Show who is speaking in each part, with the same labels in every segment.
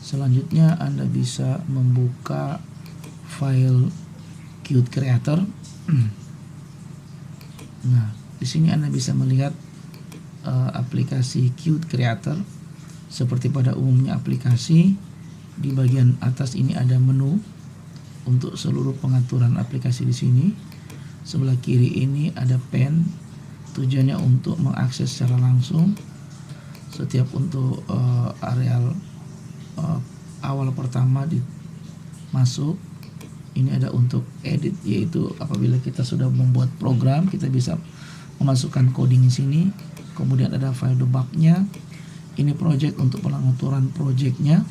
Speaker 1: Selanjutnya Anda bisa membuka file Qt Creator. Nah, di sini Anda bisa melihat aplikasi Qt Creator. Seperti pada umumnya aplikasi, di bagian atas ini ada menu untuk seluruh pengaturan aplikasi di sini. Sebelah kiri ini ada pen, tujuannya untuk mengakses secara langsung. Setiap untuk areal awal pertama masuk, ini ada untuk edit, yaitu apabila kita sudah membuat program, kita bisa memasukkan coding di sini. Kemudian ada file debugnya. Ini project untuk pengaturan projectnya,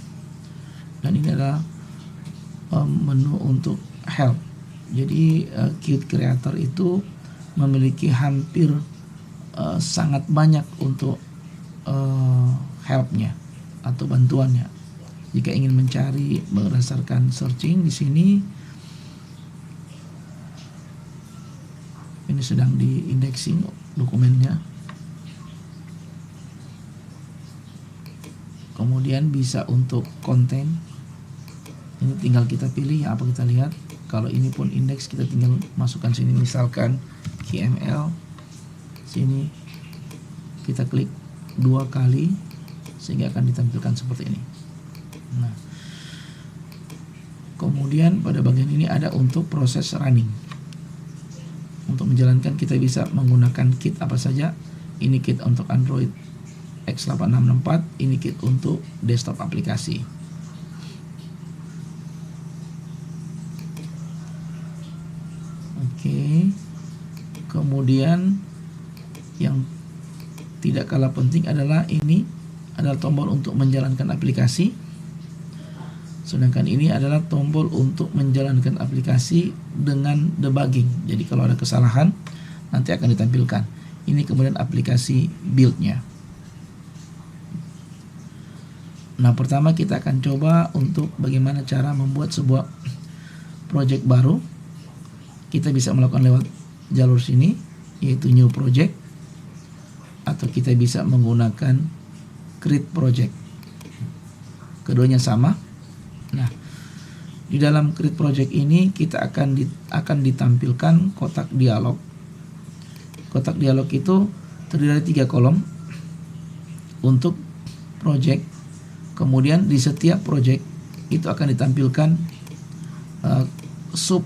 Speaker 1: dan ini adalah menu untuk help. Jadi Qt Creator itu memiliki hampir sangat banyak untuk helpnya atau bantuannya. Jika ingin mencari berdasarkan searching di sini, ini sedang di indexing dokumennya. Kemudian bisa untuk konten, ini tinggal kita pilih apa kita lihat. Kalau ini pun indeks, kita tinggal masukkan sini, misalkan KML. Sini kita klik 2 kali sehingga akan ditampilkan seperti ini. Nah, kemudian pada bagian ini ada untuk proses running. Untuk menjalankan kita bisa menggunakan kit apa saja. Ini kit untuk Android X8664, ini kit untuk desktop aplikasi. Oke. Kemudian yang tidak kalah penting adalah ini adalah tombol untuk menjalankan aplikasi. Sedangkan ini adalah tombol untuk menjalankan aplikasi dengan debugging. Jadi kalau ada kesalahan nanti akan ditampilkan. Ini kemudian aplikasi build-nya. Nah, pertama kita akan coba untuk bagaimana cara membuat sebuah project baru. Kita bisa melakukan lewat jalur sini, yaitu new project, atau kita bisa menggunakan create project. Keduanya sama. Nah, di dalam create project ini kita akan ditampilkan kotak dialog. Kotak dialog itu terdiri dari 3 kolom untuk project. Kemudian di setiap project itu akan ditampilkan sub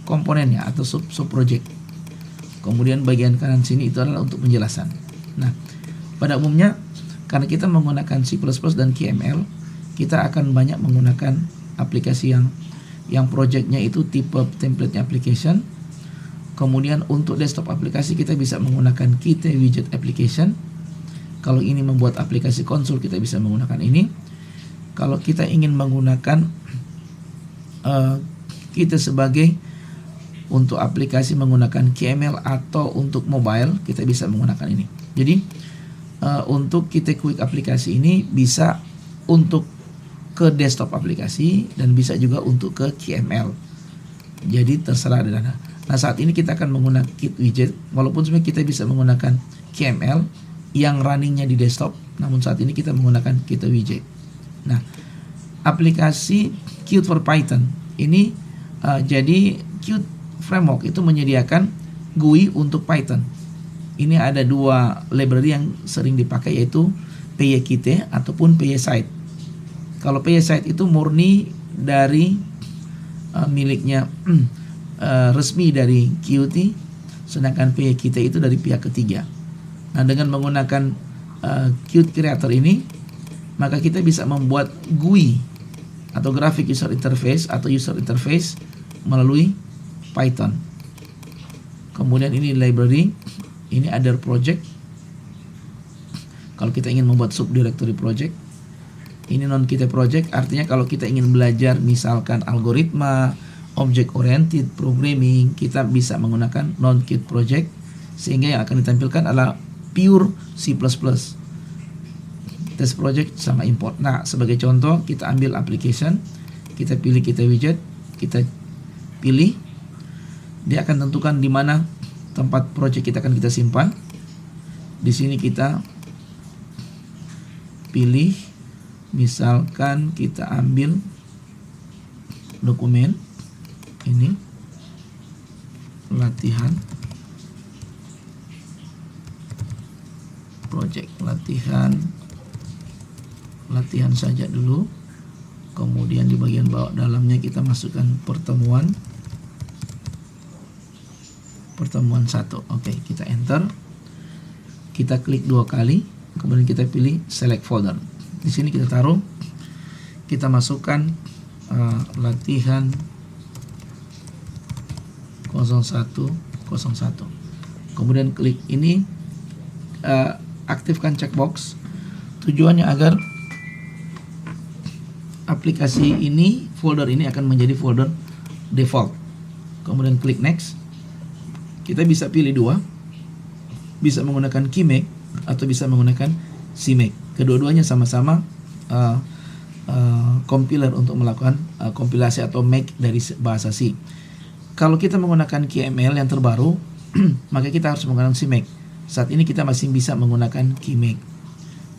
Speaker 1: komponennya atau sub project. Kemudian bagian kanan sini itu adalah untuk penjelasan. Nah, pada umumnya karena kita menggunakan C++ dan KML, kita akan banyak menggunakan aplikasi yang projectnya itu tipe template application. Kemudian untuk desktop aplikasi kita bisa menggunakan Qt widget application. Kalau ini membuat aplikasi konsol, kita bisa menggunakan ini. Kalau kita ingin menggunakan kita sebagai untuk aplikasi menggunakan KML atau untuk mobile, kita bisa menggunakan ini. Jadi untuk Qt Quick aplikasi ini bisa untuk ke desktop aplikasi dan bisa juga untuk ke KML. Jadi terserah ada. Nah, saat ini kita akan menggunakan Qt widget, walaupun sebenarnya kita bisa menggunakan KML yang runningnya di desktop, namun saat ini kita menggunakan Qt widget. Nah, aplikasi Qt for Python ini jadi Qt framework itu menyediakan GUI untuk Python. Ini ada 2 library yang sering dipakai, yaitu PyQt ataupun PySite. Kalau PySite itu murni dari miliknya resmi dari Qt, sedangkan PyQt itu dari pihak ketiga. Nah, dengan menggunakan Qt Creator ini, maka kita bisa membuat GUI atau graphic user interface atau user interface melalui Python. Kemudian ini library, ini other project. Kalau kita ingin membuat subdirectory project, ini non Qt project, artinya kalau kita ingin belajar misalkan algoritma, object oriented programming, kita bisa menggunakan non Qt project, sehingga yang akan ditampilkan adalah pure C++. Test project sama import. Nah, sebagai contoh kita ambil application, kita pilih Qt widget, kita pilih, dia akan tentukan di mana tempat project kita akan kita simpan. Di sini kita pilih Misalkan kita ambil dokumen ini, latihan project, latihan saja dulu. Kemudian di bagian bawah dalamnya kita masukkan pertemuan 1. Oke, kita enter. Kita klik 2 kali, kemudian kita pilih select folder. Di sini kita taruh, kita masukkan latihan 0101. Kemudian klik ini, aktifkan checkbox. Tujuannya agar aplikasi ini, folder ini akan menjadi folder default. Kemudian klik next. Kita bisa pilih 2, bisa menggunakan KeyMake atau bisa menggunakan CMake. Kedua-duanya sama-sama compiler untuk melakukan kompilasi atau make dari bahasa C. Kalau kita menggunakan KML yang terbaru, maka kita harus menggunakan CMake. Saat ini kita masih bisa menggunakan KeyMake.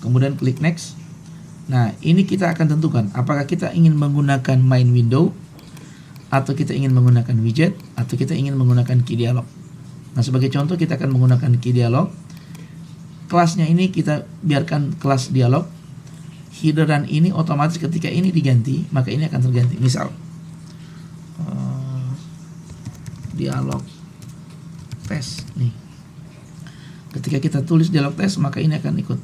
Speaker 1: Kemudian klik next. Nah, ini kita akan tentukan apakah kita ingin menggunakan main window, atau kita ingin menggunakan widget, atau kita ingin menggunakan key dialog. Nah, sebagai contoh kita akan menggunakan key dialog. Kelasnya ini kita biarkan kelas dialog. Headeran ini otomatis ketika ini diganti, maka ini akan terganti. Misal dialog tes nih. Ketika kita tulis dialog tes, maka ini akan ikut.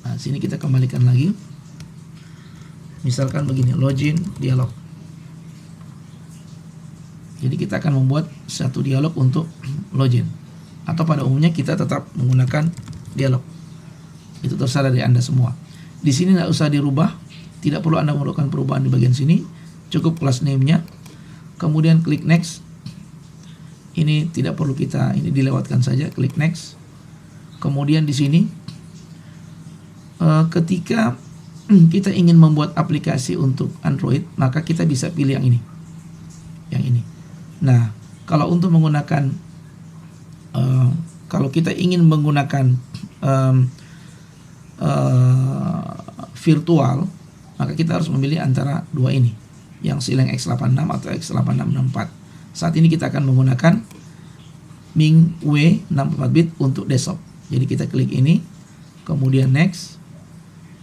Speaker 1: Nah, sini kita kembalikan lagi. Misalkan begini, login dialog. Jadi kita akan membuat satu dialog untuk login. Atau pada umumnya kita tetap menggunakan dialog. Itu terserah dari Anda semua. Di sini nggak usah dirubah, tidak perlu Anda melakukan perubahan di bagian sini. Cukup class name-nya. Kemudian klik next. Ini tidak perlu kita, ini dilewatkan saja. Klik next. Kemudian di sini, ketika kita ingin membuat aplikasi untuk Android, maka kita bisa pilih yang ini. Yang ini. Nah, kalau untuk menggunakan, kalau kita ingin menggunakan virtual, maka kita harus memilih antara 2 ini, yang Sileng X86 atau X8664. Saat ini kita akan menggunakan MingW 64-bit untuk desktop. Jadi kita klik ini, kemudian next.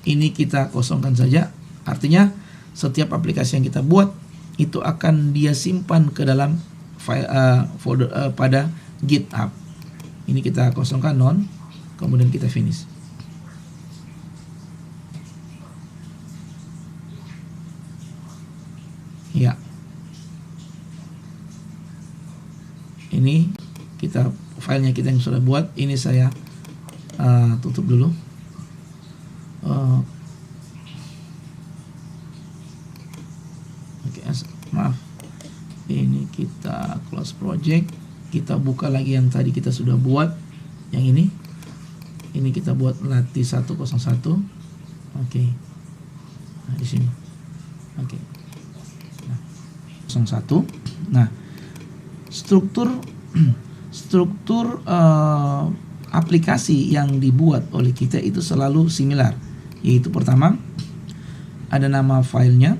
Speaker 1: Ini kita kosongkan saja. Artinya setiap aplikasi yang kita buat itu akan dia simpan ke dalam file folder pada GitHub. Ini kita kosongkan none, kemudian kita finish. Ya. Ini kita filenya kita yang sudah buat. Ini saya tutup dulu. Oke, maaf. Ini kita close project. Kita buka lagi yang tadi kita sudah buat. Yang ini. Ini kita buat latih 101. Oke. Nah, di sini. Oke. Nah, 01. Nah, struktur aplikasi yang dibuat oleh kita itu selalu similar. Yaitu pertama, ada nama filenya.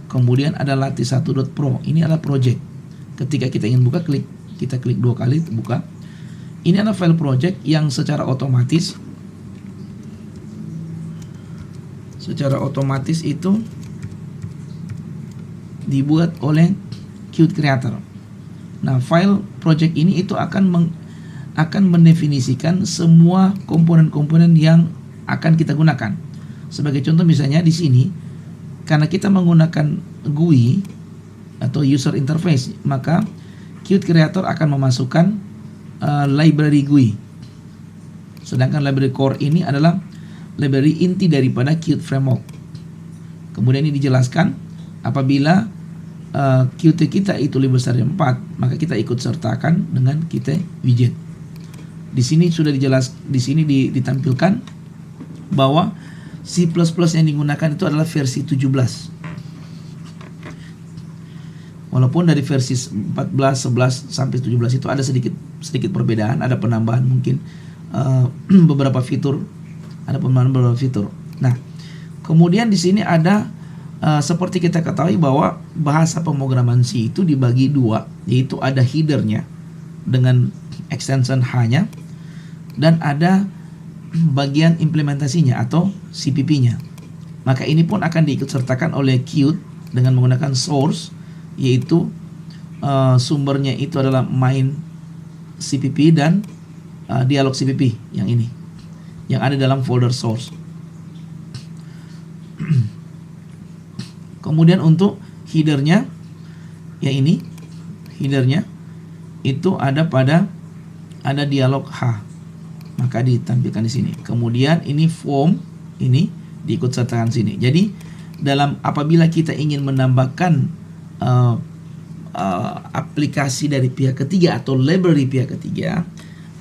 Speaker 1: Kemudian ada latih1.pro. Ini adalah project. Ketika kita ingin buka, kita klik 2 kali buka. Ini adalah file project yang secara otomatis itu dibuat oleh Qt Creator. Nah, file project ini itu akan mendefinisikan semua komponen-komponen yang akan kita gunakan. Sebagai contoh misalnya di sini, karena kita menggunakan GUI atau user interface, maka Qt Creator akan memasukkan library GUI. Sedangkan library core ini adalah library inti daripada Qt Framework. Kemudian ini dijelaskan apabila Qt kita itu lebih besar dari 4, maka kita ikut sertakan dengan Qt widget. Di sini sudah ditampilkan bahwa C++ yang digunakan itu adalah versi 17. Walaupun dari versi 14, 11 sampai 17 itu ada sedikit perbedaan, ada penambahan mungkin beberapa fitur, Nah, Kemudian di sini ada seperti kita ketahui bahwa bahasa pemrograman C itu dibagi dua, yaitu ada headernya dengan extension H-nya, dan ada bagian implementasinya atau CPP-nya. Maka ini pun akan diikutsertakan oleh Qt dengan menggunakan source, yaitu sumbernya itu adalah main CPP dan dialog CPP yang ini, yang ada dalam folder source. Kemudian untuk headernya, ya ini headernya itu ada dialog H, maka ditampilkan di sini. Kemudian ini form, ini diikut sertakan sini. Jadi dalam apabila kita ingin menambahkan aplikasi dari pihak ketiga atau library pihak ketiga,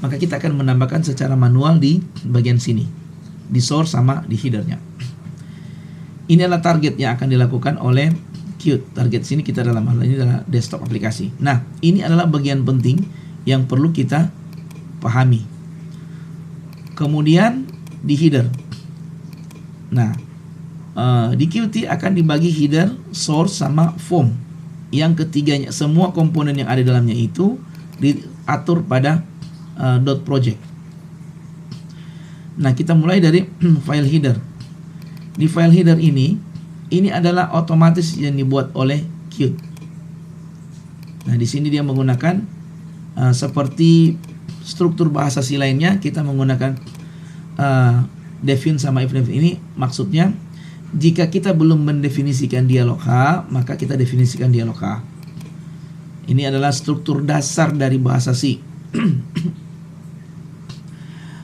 Speaker 1: maka kita akan menambahkan secara manual di bagian sini, di source sama di headernya. Ini adalah target yang akan dilakukan oleh Qt. Target sini kita dalam hal ini adalah desktop aplikasi. Nah, ini adalah bagian penting yang perlu kita pahami. Kemudian di header. Nah, di Qt akan dibagi header, source sama form. Yang ketiganya, semua komponen yang ada dalamnya itu diatur pada .project. Nah, kita mulai dari file header. Di file header ini adalah otomatis yang dibuat oleh Qt. Nah, di sini dia menggunakan seperti struktur bahasa C lainnya, kita menggunakan define sama if ini. Maksudnya jika kita belum mendefinisikan dialog H, maka kita definisikan dialog H. Ini adalah struktur dasar dari bahasa C.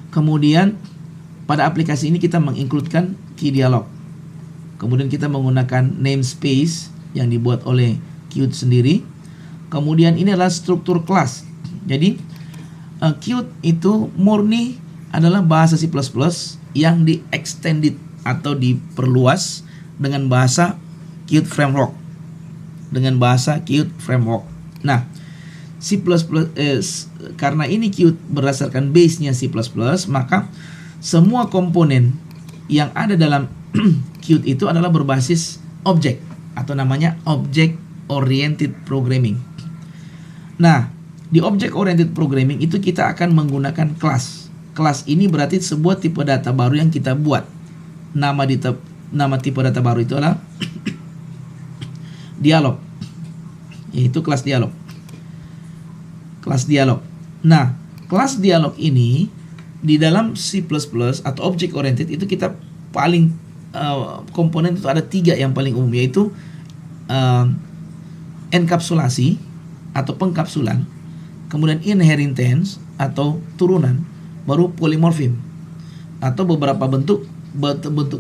Speaker 1: Kemudian pada aplikasi ini kita mengincludekan key dialog. Kemudian kita menggunakan namespace yang dibuat oleh Qt sendiri. Kemudian ini adalah struktur kelas. Jadi Qt itu murni adalah bahasa C++ yang di-extended atau diperluas dengan bahasa Qt Framework. Nah, C++ karena ini Qt berdasarkan base-nya C++, maka semua komponen yang ada dalam Qt itu adalah berbasis objek atau namanya object oriented programming. Nah, di object oriented programming itu kita akan menggunakan kelas. Kelas ini berarti sebuah tipe data baru yang kita buat. Nama tipe data baru itu adalah dialog, yaitu kelas dialog. Nah, kelas dialog ini di dalam C++ atau object oriented itu kita paling komponen itu ada 3 yang paling umum, yaitu enkapsulasi atau pengkapsulan, kemudian inheritance atau turunan, baru polymorphism atau beberapa bentuk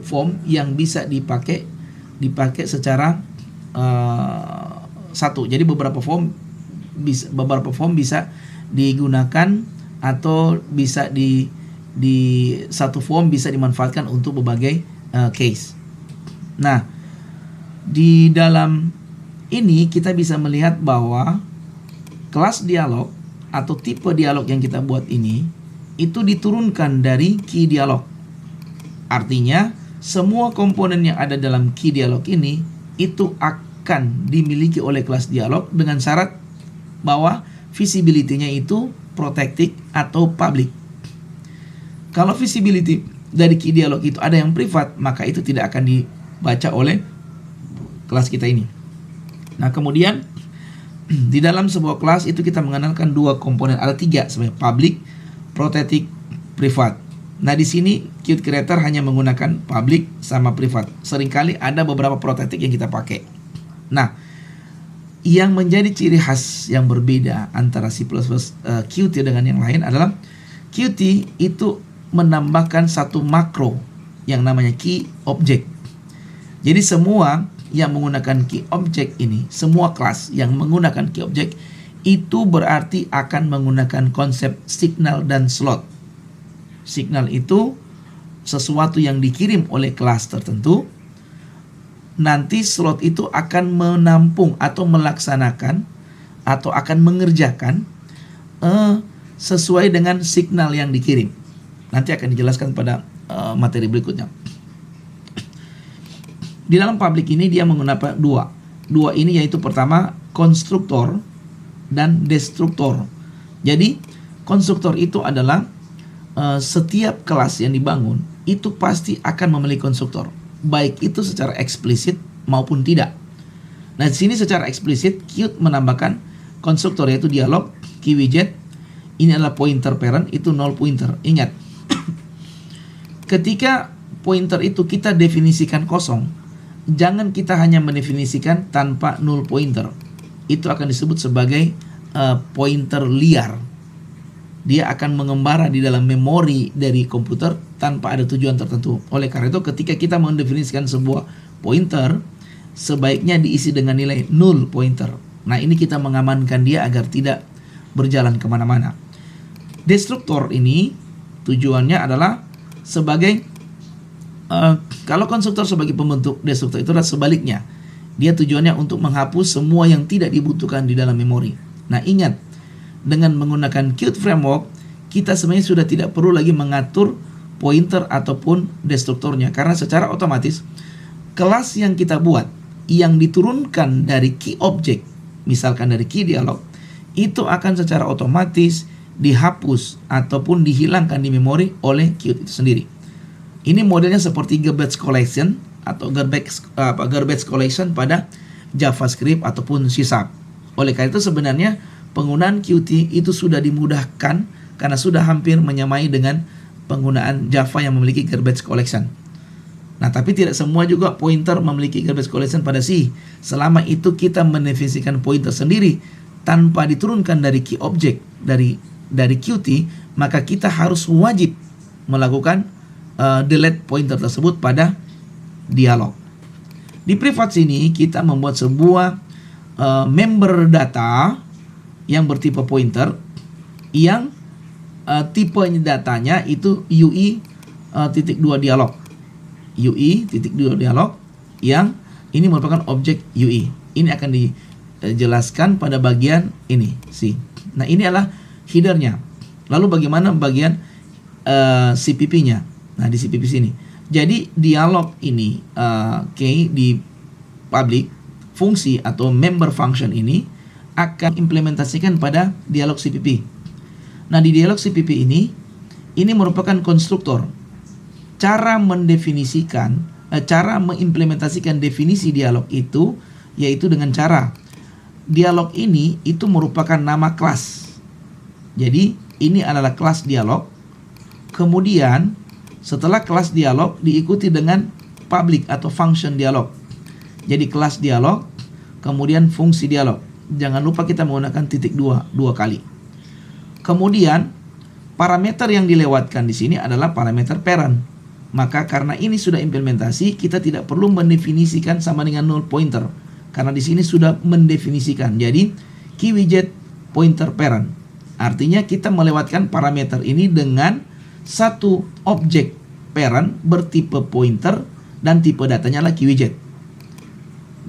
Speaker 1: form yang bisa dipakai secara satu. Jadi beberapa form bisa digunakan atau bisa di satu form bisa dimanfaatkan untuk berbagai case. Nah, di dalam ini kita bisa melihat bahwa kelas dialog atau tipe dialog yang kita buat ini itu diturunkan dari key dialog. Artinya semua komponen yang ada dalam key dialog ini itu akan dimiliki oleh kelas dialog dengan syarat bahwa visibility-nya itu protected atau public. Kalau visibility dari key dialog itu ada yang privat, maka itu tidak akan dibaca oleh kelas kita ini. Nah, kemudian di dalam sebuah kelas itu kita mengenalkan 2 komponen, ada 3 sebenarnya, public, protected, privat. Nah, di sini Qt Creator hanya menggunakan public sama privat. Seringkali ada beberapa protected yang kita pakai. Nah, yang menjadi ciri khas yang berbeda antara C++ Qt dengan yang lain adalah Qt itu menambahkan satu makro yang namanya key object. Jadi semua yang menggunakan key object ini, semua kelas yang menggunakan key object itu berarti akan menggunakan konsep signal dan slot. Signal itu sesuatu yang dikirim oleh kelas tertentu. Nanti slot itu akan menampung atau melaksanakan atau akan mengerjakan sesuai dengan signal yang dikirim. Nanti akan dijelaskan pada materi berikutnya. Di dalam public ini dia menggunakan dua ini, yaitu pertama konstruktor dan destruktor. Jadi konstruktor itu adalah setiap kelas yang dibangun itu pasti akan memiliki konstruktor, baik itu secara eksplisit maupun tidak. Nah, di sini secara eksplisit Qt menambahkan konstruktor, yaitu dialog, key widget. Ini adalah pointer parent, itu null pointer. Ingat, ketika pointer itu kita definisikan kosong, jangan kita hanya mendefinisikan tanpa null pointer. Itu akan disebut sebagai pointer liar. Dia akan mengembara di dalam memori dari komputer tanpa ada tujuan tertentu. Oleh karena itu, ketika kita mendefinisikan sebuah pointer, sebaiknya diisi dengan nilai null pointer. Nah, ini kita mengamankan dia agar tidak berjalan kemana-mana. Destruktor ini tujuannya adalah sebagai kalau konstruktor sebagai pembentuk, destruktor itu adalah sebaliknya. Dia tujuannya untuk menghapus semua yang tidak dibutuhkan di dalam memori. Nah, ingat, dengan menggunakan Qt Framework, kita sebenarnya sudah tidak perlu lagi mengatur pointer ataupun destruktornya, karena secara otomatis kelas yang kita buat yang diturunkan dari key object, misalkan dari key dialog, itu akan secara otomatis dihapus ataupun dihilangkan di memori oleh Qt itu sendiri. Ini modelnya seperti garbage collection atau garbage collection pada JavaScript ataupun C#. Oleh karena itu sebenarnya penggunaan Qt itu sudah dimudahkan karena sudah hampir menyamai dengan penggunaan Java yang memiliki garbage collection. Nah, tapi tidak semua juga pointer memiliki garbage collection pada C. Selama itu kita mendefinisikan pointer sendiri tanpa diturunkan dari key object dari Qt, maka kita harus wajib melakukan delete pointer tersebut pada dialog. Di private sini kita membuat sebuah member data yang bertipe pointer, yang tipe datanya itu UI.2 dialog. UI.2 dialog, yang ini merupakan objek UI. Ini akan dijelaskan pada bagian ini sih. Nah, ini adalah headernya. Lalu bagaimana bagian CPP-nya? Nah, di CPP sini. Jadi dialog ini di public fungsi atau member function ini akan implementasikan pada dialog CPP. Nah, di dialog CPP ini merupakan konstruktor. Cara mengimplementasikan definisi dialog itu yaitu dengan cara dialog ini itu merupakan nama kelas. Jadi ini adalah kelas dialog. Kemudian setelah kelas dialog diikuti dengan public atau function dialog. Jadi kelas dialog, kemudian fungsi dialog. Jangan lupa kita menggunakan titik dua kali. Kemudian parameter yang dilewatkan di sini adalah parameter parent. Maka karena ini sudah implementasi, kita tidak perlu mendefinisikan sama dengan null pointer, karena di sini sudah mendefinisikan. Jadi key widget pointer parent. Artinya kita melewatkan parameter ini dengan satu objek parent bertipe pointer dan tipe datanya adalah key widget.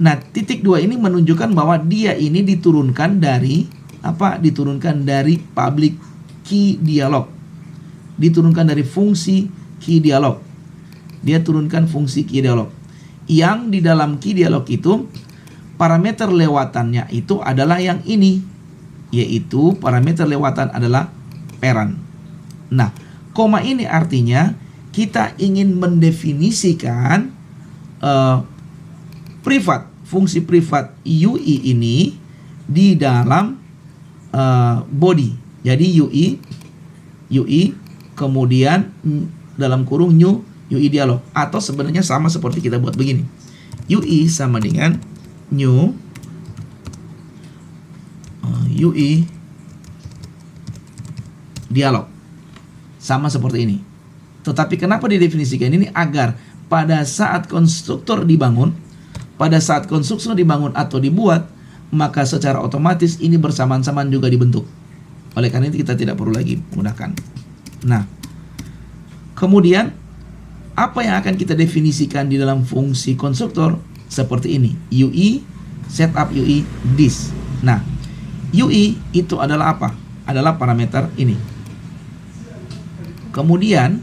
Speaker 1: Nah, titik 2 ini menunjukkan bahwa dia ini diturunkan dari apa? Diturunkan dari public key dialog. Diturunkan dari fungsi key dialog. Dia turunkan fungsi key dialog. Yang di dalam key dialog itu parameter lewatannya itu adalah yang ini, yaitu parameter lewatan adalah parent. Nah, koma ini artinya kita ingin mendefinisikan fungsi privat UI ini di dalam body. Jadi UI kemudian dalam kurung new UI dialog, atau sebenarnya sama seperti kita buat begini. UI sama dengan new UI dialog. Sama seperti ini. Tetapi kenapa didefinisikan ini? Agar pada saat konstruktor dibangun atau dibuat, maka secara otomatis ini bersamaan-samaan juga dibentuk. Oleh karena itu kita tidak perlu lagi menggunakan. Nah, kemudian apa yang akan kita definisikan di dalam fungsi konstruktor? Seperti ini. UI, setup UI, this. Nah, UI itu adalah apa? Adalah parameter ini. Kemudian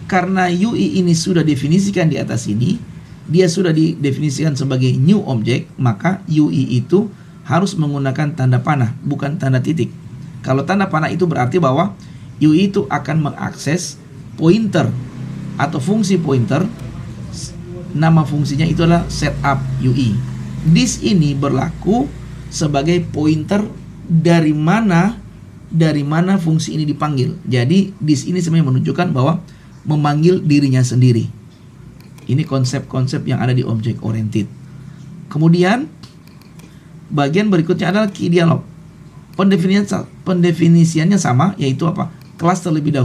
Speaker 1: karena UI ini sudah definisikan di atas ini, dia sudah didefinisikan sebagai new object, maka UI itu harus menggunakan tanda panah, bukan tanda titik. Kalau tanda panah itu berarti bahwa UI itu akan mengakses pointer atau fungsi pointer. Nama fungsinya itu adalah setup UI. This ini berlaku sebagai pointer dari mana fungsi ini dipanggil. Jadi this ini sebenarnya menunjukkan bahwa memanggil dirinya sendiri. Ini konsep-konsep yang ada di object oriented. Kemudian bagian berikutnya adalah key dialog. Pendefinisiannya sama, yaitu apa? Kelas terlebih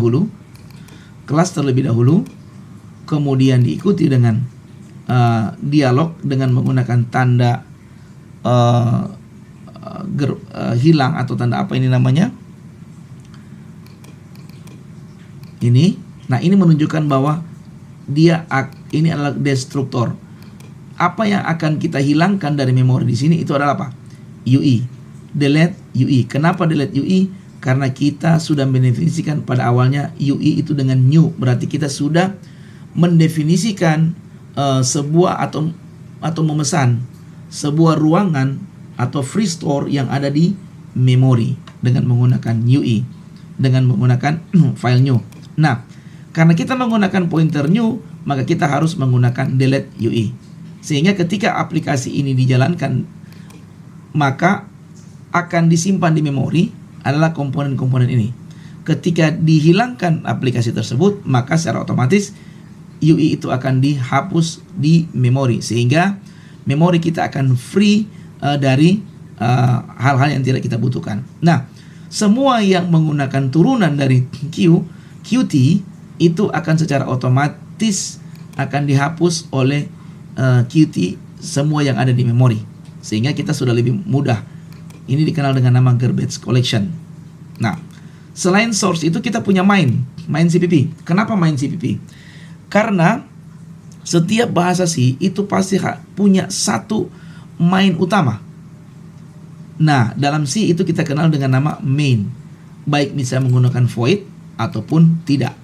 Speaker 1: dahulu, kemudian diikuti dengan dialog dengan menggunakan tanda hilang atau tanda apa ini namanya? Ini. Nah, ini menunjukkan bahwa ini adalah destruktor. Apa yang akan kita hilangkan dari memori di sini itu adalah apa? UI. Delete UI. Kenapa delete UI? Karena kita sudah mendefinisikan pada awalnya UI itu dengan new. Berarti kita sudah mendefinisikan sebuah atau memesan sebuah ruangan atau free store yang ada di memori dengan menggunakan UI, dengan menggunakan file new. Nah, karena kita menggunakan pointer new, maka kita harus menggunakan delete UI. Sehingga ketika aplikasi ini dijalankan, maka akan disimpan di memori adalah komponen-komponen ini. Ketika dihilangkan aplikasi tersebut, maka secara otomatis UI itu akan dihapus di memori, sehingga memori kita akan free dari hal-hal yang tidak kita butuhkan. Nah, semua yang menggunakan turunan dari Qt itu akan secara otomatis akan dihapus oleh Qt semua yang ada di memori, sehingga kita sudah lebih mudah. Ini dikenal dengan nama garbage collection. Nah, selain source itu kita punya main CPP. Kenapa main CPP? Karena setiap bahasa C itu pasti punya satu main utama. Nah, dalam C itu kita kenal dengan nama main. Baik bisa menggunakan void ataupun tidak.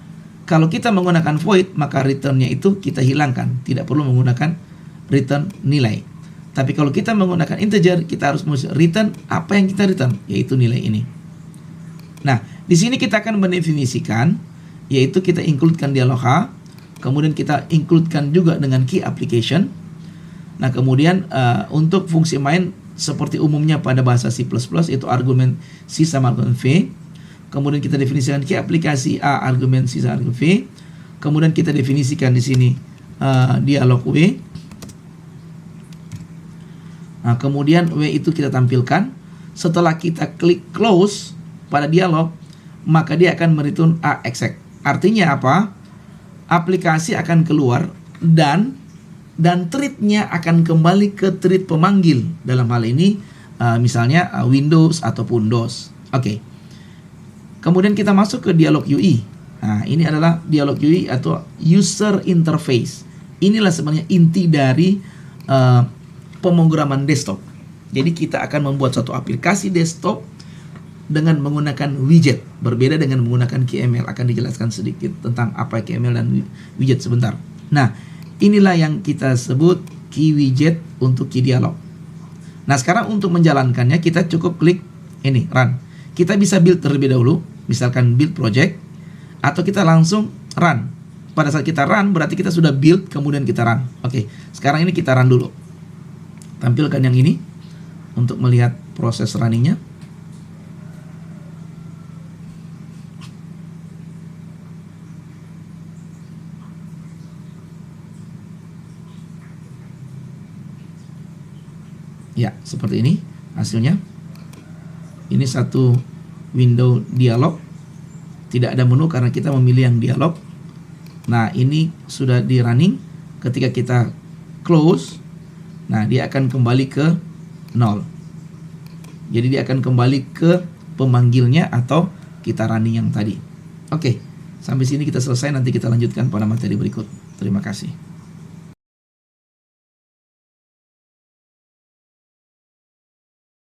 Speaker 1: Kalau kita menggunakan void, maka returnnya itu kita hilangkan. Tidak perlu menggunakan return nilai. Tapi kalau kita menggunakan integer, kita harus return apa yang kita return, yaitu nilai ini. Nah, di sini kita akan mendefinisikan, yaitu kita includekan dialog H. Kemudian kita includekan juga dengan key application. Nah, kemudian untuk fungsi main seperti umumnya pada bahasa C++, itu argumen C sama argumen V. Kemudian kita definisikan key aplikasi A, argumen C sama argumen V. Kemudian kita definisikan di sini dialog W. Nah, kemudian W itu kita tampilkan. Setelah kita klik close pada dialog, maka dia akan mereturn A exec. Artinya apa? Aplikasi akan keluar dan thread-nya akan kembali ke thread pemanggil. Dalam hal ini misalnya Windows ataupun DOS. Oke. Kemudian kita masuk ke dialog UI. Nah, ini adalah dialog UI atau user interface. Inilah sebenarnya inti dari pemrograman desktop. Jadi kita akan membuat suatu aplikasi desktop dengan menggunakan widget, berbeda dengan menggunakan KML. Akan dijelaskan sedikit tentang apa KML dan widget sebentar. Nah, inilah yang kita sebut key widget untuk key dialog. Nah, sekarang untuk menjalankannya kita cukup klik ini, run. Kita bisa build terlebih dahulu, misalkan build project, atau kita langsung run. Pada saat kita run berarti kita sudah build, kemudian kita run. Oke, sekarang ini kita run dulu. Tampilkan yang ini untuk melihat proses runningnya. Ya, seperti ini hasilnya. Ini satu window dialog. Tidak ada menu karena kita memilih yang dialog. Nah, ini sudah di running. Ketika kita close, nah dia akan kembali ke 0. Jadi dia akan kembali ke pemanggilnya atau kita running yang tadi. Oke, sampai sini kita selesai. Nanti kita lanjutkan pada materi berikut. Terima kasih.